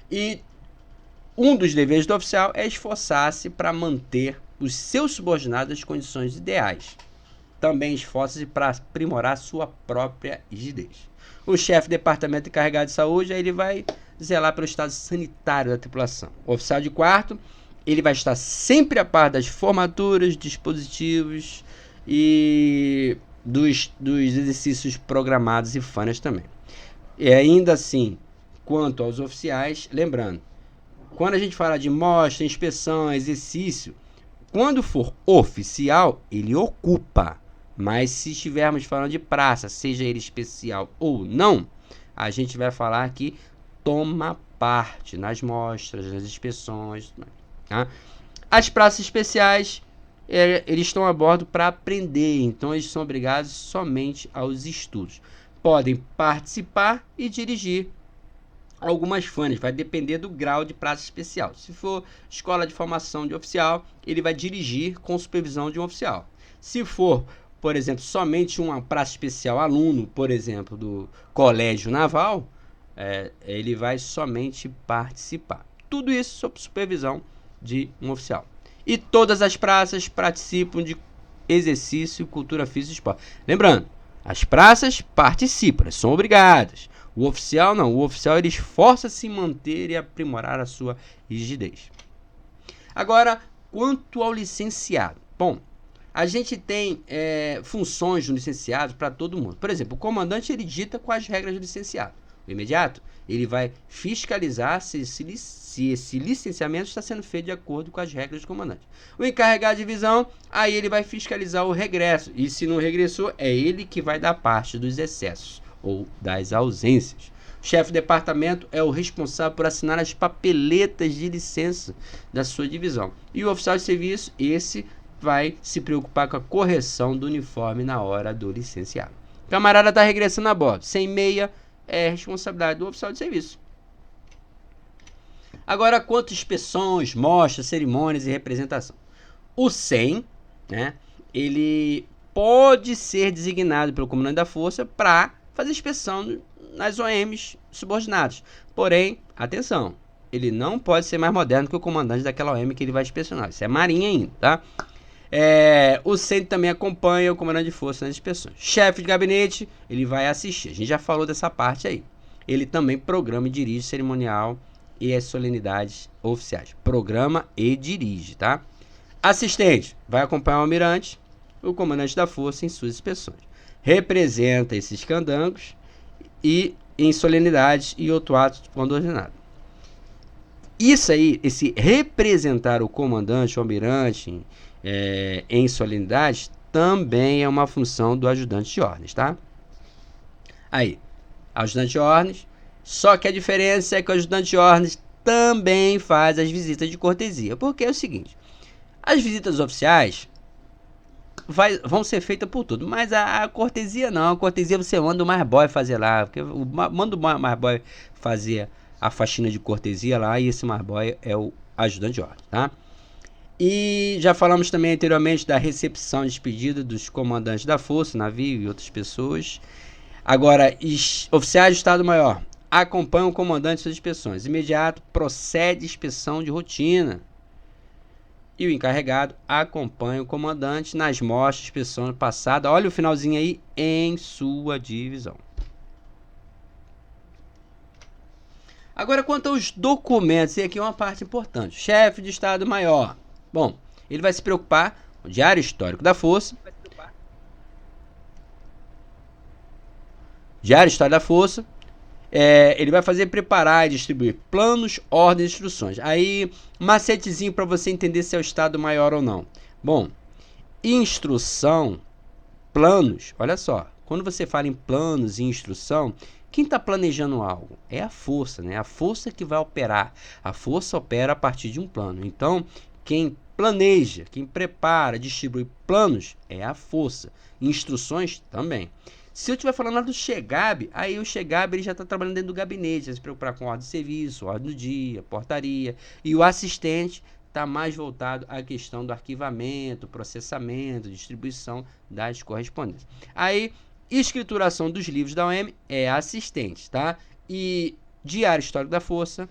E um dos deveres do oficial é esforçar-se para manter os seus subordinados nas condições ideais. Também esforça-se para aprimorar sua própria rigidez. O chefe de departamento encarregado de saúde, aí ele vai zelar pelo estado sanitário da tripulação. O oficial de quarto, ele vai estar sempre a par das formaturas, dispositivos e dos exercícios programados e fanas também. E ainda assim, quanto aos oficiais, lembrando, quando a gente fala de mostra, inspeção, exercício, quando for oficial, ele ocupa. Mas se estivermos falando de praça, seja ele especial ou não, a gente vai falar que toma parte nas mostras, nas inspeções. Tá? As praças especiais, eles estão a bordo para aprender, então eles são obrigados somente aos estudos. Podem participar e dirigir algumas fanas, vai depender do grau de praça especial. Se for escola de formação de oficial, ele vai dirigir com supervisão de um oficial. Se for, por exemplo, somente uma praça especial aluno, por exemplo, do colégio naval, ele vai somente participar. Tudo isso sob supervisão de um oficial. E todas as praças participam de exercício, cultura física e esporte. Lembrando, as praças participam, são obrigadas. O oficial não, o oficial ele esforça-se em manter e aprimorar a sua rigidez. Agora, quanto ao licenciado. Bom, a gente tem funções do licenciado para todo mundo. Por exemplo, o comandante ele dita quais regras do licenciado. o imediato, ele vai fiscalizar se esse licenciamento está sendo feito de acordo com as regras do comandante. O encarregado de divisão, aí ele vai fiscalizar o regresso, e se não regressou, é ele que vai dar parte dos excessos ou das ausências. O chefe de departamento é o responsável por assinar as papeletas de licença da sua divisão. E o oficial de serviço, esse vai se preocupar com a correção do uniforme na hora do licenciado. O camarada está regressando a bordo, sem meia, é responsabilidade do oficial de serviço. Agora, quanto a inspeções, mostras, cerimônias e representação. O SEM, né, ele pode ser designado pelo comandante da força para fazer inspeção nas OMs subordinadas. Porém, atenção, ele não pode ser mais moderno que o comandante daquela OM que ele vai inspecionar. Isso é marinha ainda, tá? O SEM também acompanha o comandante de força nas inspeções. Chefe de gabinete, ele vai assistir. A gente já falou dessa parte aí. Ele também programa e dirige cerimonial e as solenidades oficiais. Programa e dirige, tá? Assistente, vai acompanhar o almirante, o comandante da força em suas inspeções. Representa esses candangos e em solenidades e outro ato quando ordenado. Isso aí, esse representar o comandante, o almirante em solenidades, também é uma função do ajudante de ordens, tá? Aí, ajudante de ordens, só que a diferença é que o ajudante de ordens também faz as visitas de cortesia, porque é o seguinte, as visitas oficiais vão ser feitas por tudo, mas a cortesia não, a cortesia você manda o marboy fazer lá, porque manda o marboy fazer a faxina de cortesia lá, e esse marboy é o ajudante de ordem, tá? E já falamos também anteriormente da recepção de despedida dos comandantes da força, navio e outras pessoas. Agora, oficiais de Estado-Maior acompanham o comandante das inspeções. Imediato, procede inspeção de rotina. E o encarregado acompanha o comandante nas mostras de inspeção passada. Olha o finalzinho aí, em sua divisão. Agora, quanto aos documentos, e aqui é uma parte importante. Chefe de Estado-Maior. Bom, ele vai se preocupar com o diário histórico da força. Diário histórico da força. Ele vai preparar e distribuir planos, ordens e instruções. Aí, macetezinho para você entender se é o Estado-Maior ou não. Bom, instrução, planos, olha só. Quando você fala em planos e instrução, quem está planejando algo? É a força, né? A força que vai operar. A força opera a partir de um plano. Então, quem planeja, quem prepara, distribui planos é a força. Instruções também. Se eu estiver falando lá do Chegab, aí o Chegab ele já está trabalhando dentro do gabinete, vai se preocupar com ordem de serviço, ordem do dia, portaria. E o assistente está mais voltado à questão do arquivamento, processamento, distribuição das correspondências. Aí, escrituração dos livros da OM é assistente, tá? E diário histórico da força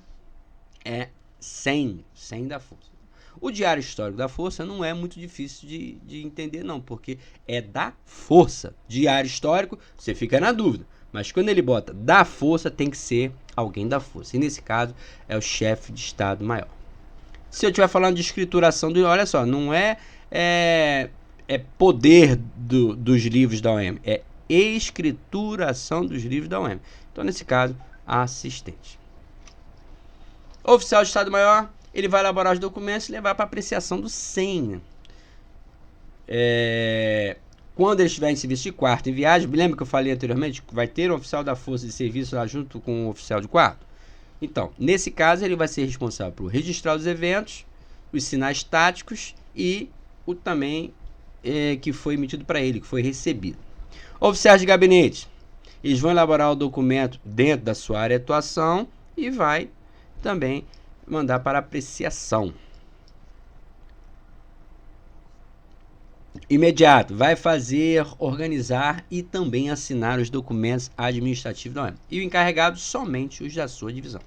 é SEM da força. O diário histórico da força não é muito difícil de entender não, porque é da força. Diário histórico, você fica na dúvida, mas quando ele bota da força, tem que ser alguém da força. E nesse caso, é o chefe de Estado-Maior. Se eu estiver falando de escrituração, olha só, não é poder dos livros da OM, é escrituração dos livros da OM. Então, nesse caso, assistente. Oficial de Estado-Maior, ele vai elaborar os documentos e levar para apreciação do SEM. Quando ele estiver em serviço de quarto em viagem, lembra que eu falei anteriormente que vai ter um oficial da força de serviço lá junto com o oficial de quarto? Então, nesse caso, ele vai ser responsável por registrar os eventos, os sinais táticos e o também que foi emitido para ele, que foi recebido. Oficiais de gabinete, eles vão elaborar o documento dentro da sua área de atuação e vai também mandar para apreciação. Imediato, vai organizar e também assinar os documentos administrativos da OM. E o encarregado, somente os da sua divisão.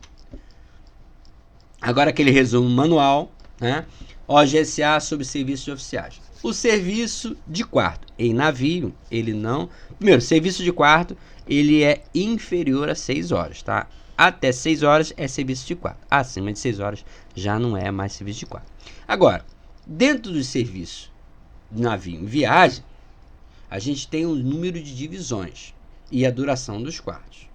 Agora aquele resumo manual, né? OGSA sobre serviços de oficiais. O serviço de quarto em navio, ele não... Primeiro, serviço de quarto, ele é inferior a 6 horas, tá? Até 6 horas é serviço de quarto. Acima de 6 horas já não é mais serviço de quarto. Agora, dentro do serviço de navio em viagem, a gente tem um número de divisões e a duração dos quartos.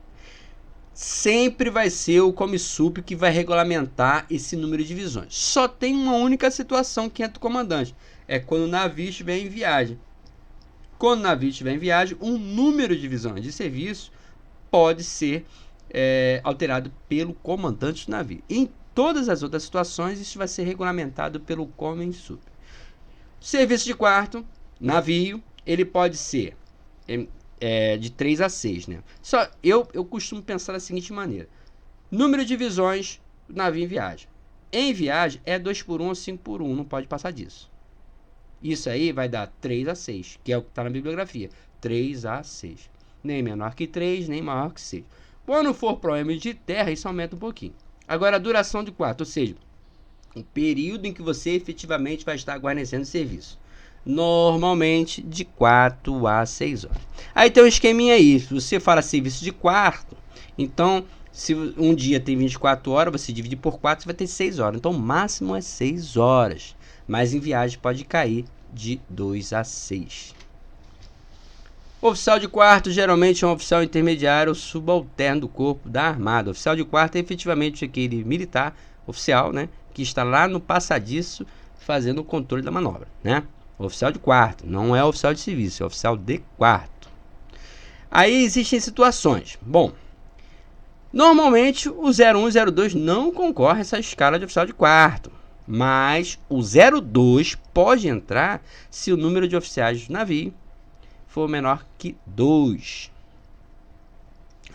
sempre vai ser o Comissup que vai regulamentar esse número de divisões. Só tem uma única situação que entra o comandante, é quando o navio estiver em viagem. Quando o navio estiver em viagem, o número de divisões de serviço pode ser alterado pelo comandante do navio. Em todas as outras situações, isso vai ser regulamentado pelo Comissup. Serviço de quarto, navio, ele pode ser de 3 a 6, né? Só eu costumo pensar da seguinte maneira: número de divisões, navio em viagem. Em viagem é 2x1 ou 5x1, não pode passar disso. Isso aí vai dar 3 a 6, que é o que está na bibliografia. 3 a 6. Nem menor que 3, nem maior que 6. Quando for problema de terra, isso aumenta um pouquinho. Agora, a duração de quarto, ou seja, o período em que você efetivamente vai estar guarnecendo o serviço. Normalmente de 4 a 6 horas. Aí tem um esqueminha aí. Se você fala serviço de quarto, então se um dia tem 24 horas, você divide por 4, você vai ter 6 horas. Então o máximo é 6 horas. Mas em viagem pode cair de 2 a 6. Oficial de quarto geralmente é um oficial intermediário subalterno do corpo da armada. Oficial de quarto é efetivamente aquele militar oficial, né, que está lá no passadiço fazendo o controle da manobra, né? Oficial de quarto, não é oficial de serviço, é oficial de quarto. Aí existem situações. Bom, normalmente o 01 e 02 não concorre a essa escala de oficial de quarto, mas o 02 pode entrar se o número de oficiais do navio for menor que 2.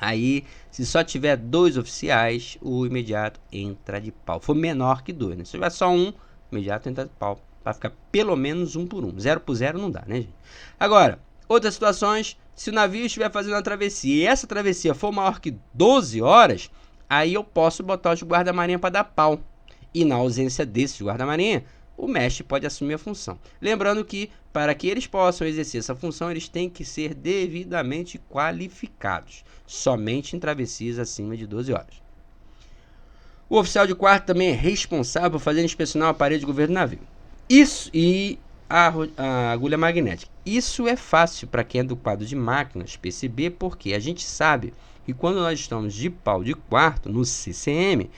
Aí, se só tiver 2 oficiais, o imediato entra de pau. For menor que 2, né? Se tiver só um, o imediato entra de pau. Para ficar pelo menos 1 por 1. 0 por 0 não dá, né, gente? Agora, outras situações, se o navio estiver fazendo uma travessia e essa travessia for maior que 12 horas, aí eu posso botar os guarda-marinha para dar pau. E na ausência desses guarda-marinha, o mestre pode assumir a função. Lembrando que, para que eles possam exercer essa função, eles têm que ser devidamente qualificados. Somente em travessias acima de 12 horas. O oficial de quarto também é responsável por fazer inspecionar o aparelho de governo do navio. Isso e a agulha magnética. Isso é fácil para quem é do quadro de máquinas perceber, porque a gente sabe que quando nós estamos de pau de quarto no CCM,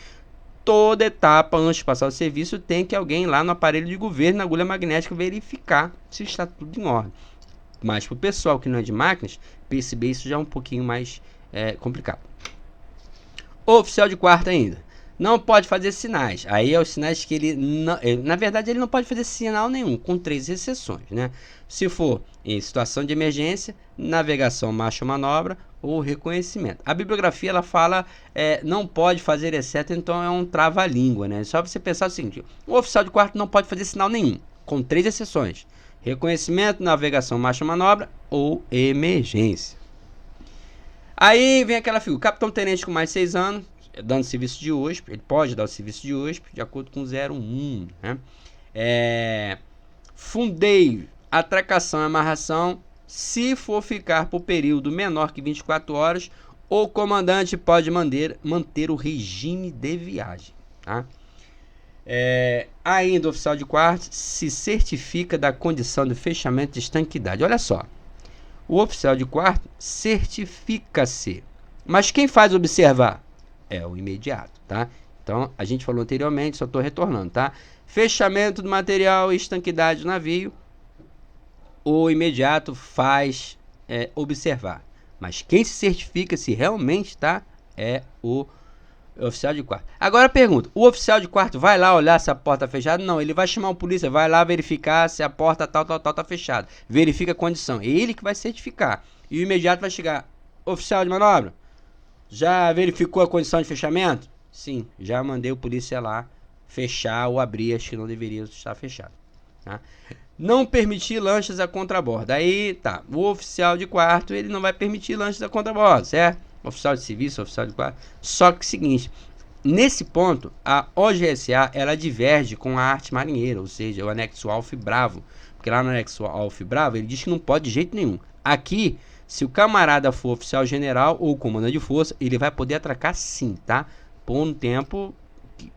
toda etapa antes de passar o serviço tem que alguém lá no aparelho de governo, na agulha magnética, verificar se está tudo em ordem. Mas para o pessoal que não é de máquinas, perceber isso já é um pouquinho mais complicado. O oficial de quarto ainda não pode fazer sinais. Aí é os sinais que ele não, na verdade ele não pode fazer sinal nenhum, com 3 exceções, né? Se for em situação de emergência, navegação, marcha ou manobra ou reconhecimento. A bibliografia ela fala não pode fazer exceto, então é um trava-língua, né? Só você pensar o seguinte: o oficial de quarto não pode fazer sinal nenhum, com 3 exceções: reconhecimento, navegação, marcha ou manobra ou emergência. Aí vem aquela figura, capitão-tenente com mais 6 anos, dando serviço de hóspede, ele pode dar o serviço de hóspede de acordo com 01, né? Fundeio, atracação e amarração, se for ficar por período menor que 24 horas, o comandante pode manter o regime de viagem, tá? Ainda o oficial de quarto se certifica da condição de fechamento de estanquidade. Olha só, o oficial de quarto certifica-se, mas quem faz observar? É o imediato, tá? Então, a gente falou anteriormente, só estou retornando, tá? Fechamento do material e estanquidade do navio, o imediato faz observar. Mas quem se certifica se realmente tá é o oficial de quarto. Agora pergunta, o oficial de quarto vai lá olhar se a porta está fechada? Não, ele vai chamar o polícia, vai lá verificar se a porta tal tá fechada. Verifica a condição, é ele que vai certificar. E o imediato vai chegar, oficial de manobra, já verificou a condição de fechamento? Sim, já mandei o polícia lá fechar ou abrir as que não deveriam estar fechadas, tá? Não permitir lanchas a contrabordo. Aí tá, o oficial de quarto ele não vai permitir lanchas a contrabordo, certo? Oficial de serviço, oficial de quarto. Só que seguinte, nesse ponto a OGSA ela diverge com a arte marinheira, ou seja, o anexo Alf Bravo, porque lá no anexo Alf Bravo ele diz que não pode de jeito nenhum. Aqui, se o camarada for oficial general ou comandante de força, ele vai poder atracar sim, tá? Por um tempo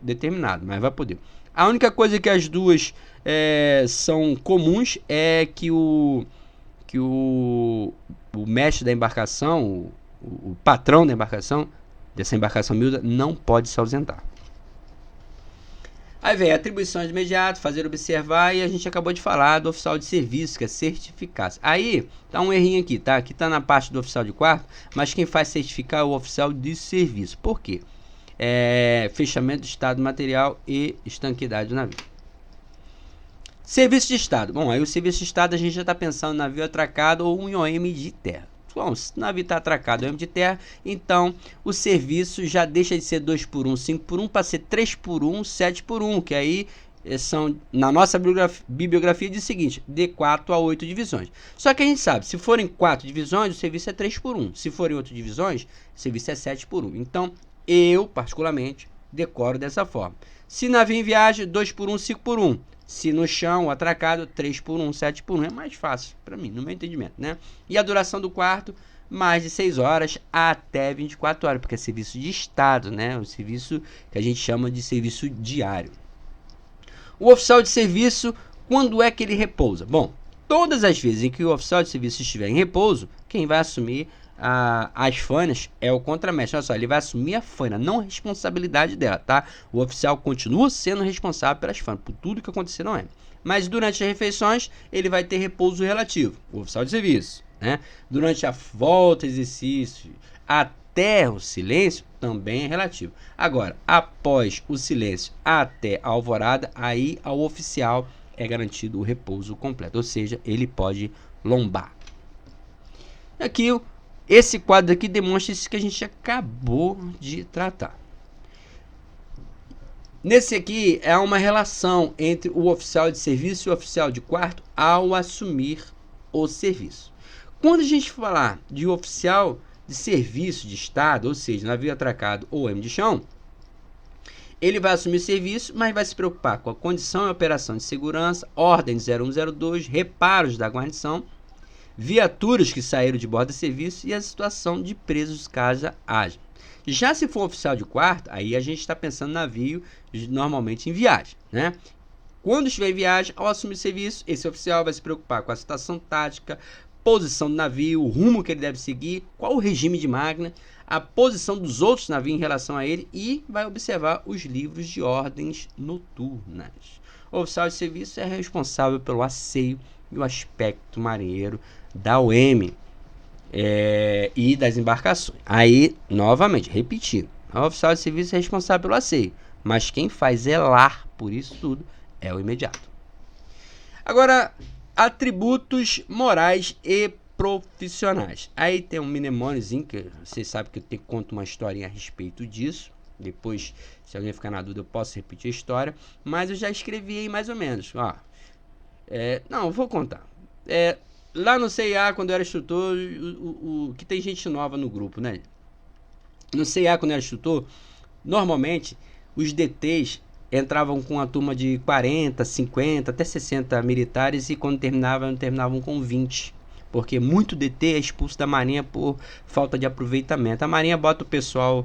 determinado, mas vai poder. A única coisa que as duas são comuns é que o mestre da embarcação, o patrão da embarcação, dessa embarcação miúda não pode se ausentar. Aí vem atribuições de imediato, fazer observar, e a gente acabou de falar do oficial de serviço, que é certificar. Aí tá um errinho aqui, tá? Aqui tá na parte do oficial de quarto, mas quem faz certificar é o oficial de serviço. Por quê? Fechamento do estado material e estanqueidade do navio. Serviço de estado. Bom, aí o serviço de estado a gente já está pensando em navio atracado ou em OM de terra. Bom, se o navio está atracado ou OM de terra, então o serviço já deixa de ser 2x1, 5x1 para ser 3x1, 7x1, que aí são, na nossa bibliografia diz o seguinte, de 4 a 8 divisões. Só que a gente sabe, se forem 4 divisões, o serviço é 3x1. Se forem 8 divisões, o serviço é 7x1. Então, eu, particularmente, decoro dessa forma. Se navio em viagem, 2x1, 5x1. Se no chão, atracado, 3x1, 7x1. É mais fácil para mim, no meu entendimento, né? E a duração do quarto, mais de 6 horas até 24 horas, porque é serviço de estado, né? Um serviço que a gente chama de serviço diário. O oficial de serviço, quando é que ele repousa? Bom, todas as vezes em que o oficial de serviço estiver em repouso, quem vai assumir as fanas é o contramestre. Olha só, ele vai assumir a fana, não a responsabilidade dela, tá? O oficial continua sendo responsável pelas fanas, por tudo que acontecer não é. Mas durante as refeições, ele vai ter repouso relativo, o oficial de serviço, né? Durante a volta, exercício, até o silêncio, também é relativo. Agora, após o silêncio até a alvorada, aí ao oficial é garantido o repouso completo, ou seja, ele pode lombar. Aqui, esse quadro aqui demonstra isso que a gente acabou de tratar. Nesse aqui é uma relação entre o oficial de serviço e o oficial de quarto ao assumir o serviço. Quando a gente falar de oficial de serviço de estado, ou seja, navio atracado ou M de chão, ele vai assumir o serviço, mas vai se preocupar com a condição e operação de segurança, ordem de 0102, reparos da guarnição, viaturas que saíram de bordo de serviço e a situação de presos caso haja. Já se for um oficial de quarto, aí a gente está pensando em navio normalmente em viagem, né? Quando estiver em viagem, ao assumir serviço, esse oficial vai se preocupar com a situação tática, posição do navio, o rumo que ele deve seguir, qual o regime de máquina, a posição dos outros navios em relação a ele e vai observar os livros de ordens noturnas. O oficial de serviço é responsável pelo asseio e o aspecto marinheiro da OM e das embarcações. Aí, novamente, repetindo, o oficial de serviço é responsável pelo asseio, mas quem faz zelar por isso tudo é o imediato. Agora, atributos morais e profissionais. Aí tem um mnemôniozinho, que vocês sabem que eu conto uma historinha a respeito disso. Depois, se alguém ficar na dúvida, eu posso repetir a história. Mas eu já escrevi aí mais ou menos. Ó, não, vou contar. Lá no CIA, quando eu era instrutor, que tem gente nova no grupo, né? No CIA, quando eu era instrutor, normalmente os DTs entravam com uma turma de 40, 50, até 60 militares e quando terminavam com 20. Porque muito DT é expulso da Marinha por falta de aproveitamento. A Marinha bota o pessoal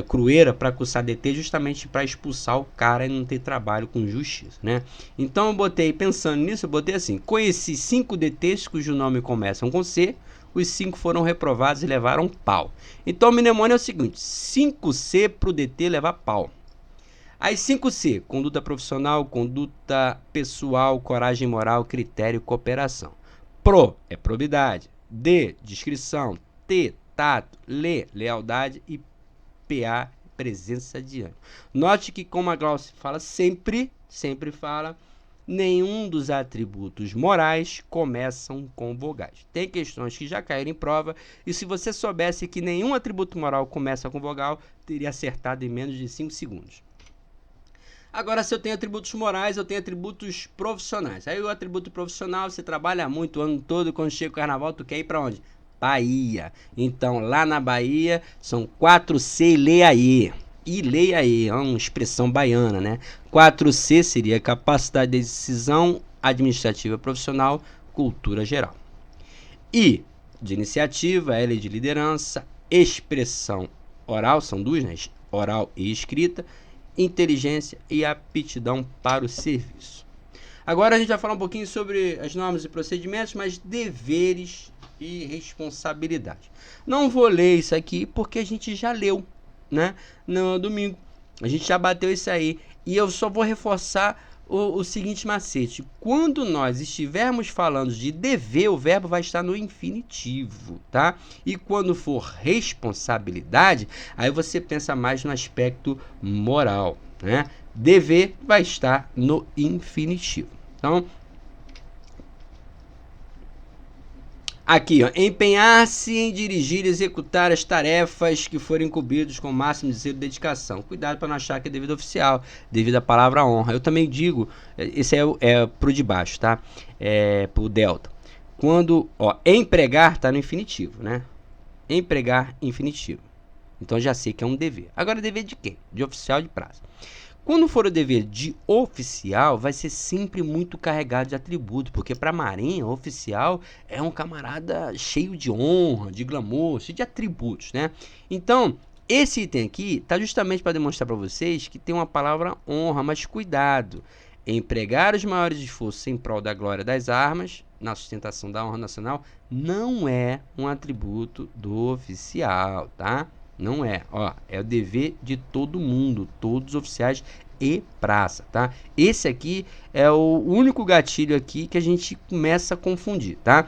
crueira para cursar DT justamente para expulsar o cara e não ter trabalho com justiça, né? Então eu botei, pensando nisso, eu botei assim: conheci 5 DTs cujo nome começam com C, os 5 foram reprovados e levaram pau. Então o mnemônio é o seguinte: 5C para o DT levar pau. As 5C, conduta profissional, conduta pessoal, coragem moral, critério, cooperação. Pro é probidade, D, discrição, T, tato, lealdade e PA, presença de ânimo. Note que, como a Glaucia fala sempre fala, nenhum dos atributos morais começam com vogais. Tem questões que já caíram em prova e se você soubesse que nenhum atributo moral começa com vogal, teria acertado em menos de 5 segundos. Agora, se eu tenho atributos morais, eu tenho atributos profissionais. Aí o atributo profissional, você trabalha muito o ano todo, quando chega o carnaval, tu quer ir para onde? Bahia. Então, lá na Bahia, são 4C e leia aí. E leia aí, é uma expressão baiana, né? 4C seria capacidade de decisão administrativa profissional, cultura geral. I, de iniciativa, L de liderança, expressão oral, são duas, né? Oral e escrita, inteligência e aptidão para o serviço. Agora a gente vai falar um pouquinho sobre as normas e procedimentos, mas deveres e responsabilidade. Não vou ler isso aqui porque a gente já leu, né, no domingo. A gente já bateu isso aí. E eu só vou reforçar o seguinte macete. Quando nós estivermos falando de dever, o verbo vai estar no infinitivo, tá? E quando for responsabilidade, aí você pensa mais no aspecto moral, né? Dever vai estar no infinitivo. Então, aqui, ó, empenhar-se em dirigir e executar as tarefas que forem incumbidas com o máximo de zelo e dedicação. Cuidado para não achar que é devido oficial, devido à palavra honra. Eu também digo, esse é pro de baixo, tá? É pro delta. Quando, ó, empregar tá no infinitivo, né? Empregar, infinitivo. Então já sei que é um dever. Agora, dever de quem? De oficial ou de praça. Quando for o dever de oficial, vai ser sempre muito carregado de atributo, porque para a Marinha, oficial é um camarada cheio de honra, de glamour, cheio de atributos, né? Então, esse item aqui está justamente para demonstrar para vocês que tem uma palavra honra, mas cuidado. Empregar os maiores esforços em prol da glória das armas, na sustentação da honra nacional, não é um atributo do oficial, tá? Não é, ó, é o dever de todo mundo, todos os oficiais e praça, tá? Esse aqui é o único gatilho aqui que a gente começa a confundir, tá?